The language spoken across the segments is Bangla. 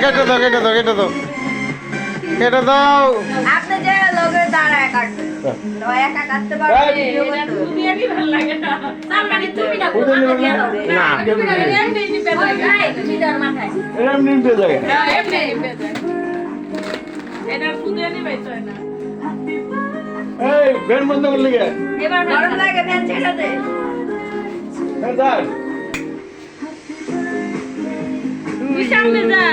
কেটে দাও কেটে দাও কেটে দাও কেটে দাও আপনি যে লোকের দাঁড়ায় কাটবেন তো একা কাটতে পারবেন ভিডিও করতে তুমি আমি ভালো লাগে না সামনে তুমি না না তুমি দাও মাথায় এরকম নিমতে যায় এমনি এটা ফুদে নি বাইতো না এই বেন বন্ধ করলি কে এবার গরম লাগে ফ্যান ছেড়ে দে দাঁড় তুই সামনে যা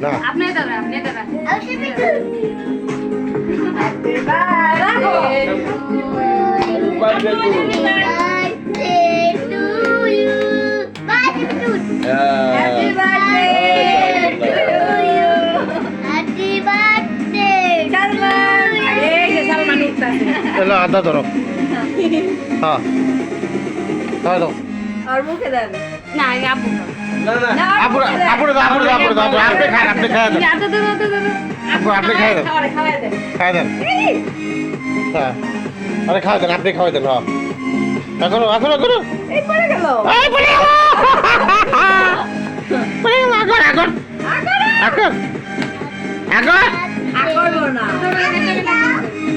না আপনি দাঁড়া রাখো বাই দেখো হ্যাপি বার্থডে সালমান এই যে সালমান উঠতাছে এলো আদা ধরো হ্যাঁ তাই দাও আর মুখে দেন না আগে আপু না না না আপুরে আপুরে দাও আপুরে দাও আপুরে দাও আপনি খান আপনি খায় দেন আদা দাদা আপু আপনি খায় দেন খাওয়াই দেন খায় দেন হ্যাঁ আরে খাওয়া দেন আপনি খাওয়া দেন হ্যাঁ এখনো এখনো এখনো এই পড়ে গেল এই পড়ে গেল পড়ে গেল এখন এখন এখন এখন করবো না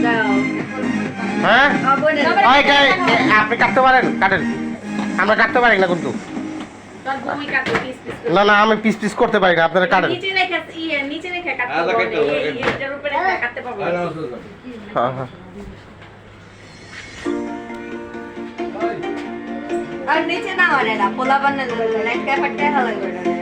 দাও হ্যাঁ বলে ওই আপনি কাটতে পারেন কাটেন আমরা কাটতে পারি না কিন্তু তোর বমি কাটে পিস পিস না না আমি পিস পিস করতে পারি না আপনারা কাটেন নিচে রেখে কাটতে আদা পারবো কাটতে হবে, কাটতে হবে। এটার উপরে কাটতে পারবো আর না। আসো হ্যাঁ হ্যাঁ আর নিচে না মানে না পোলা বান্না একটা ফাটতে ভালো করে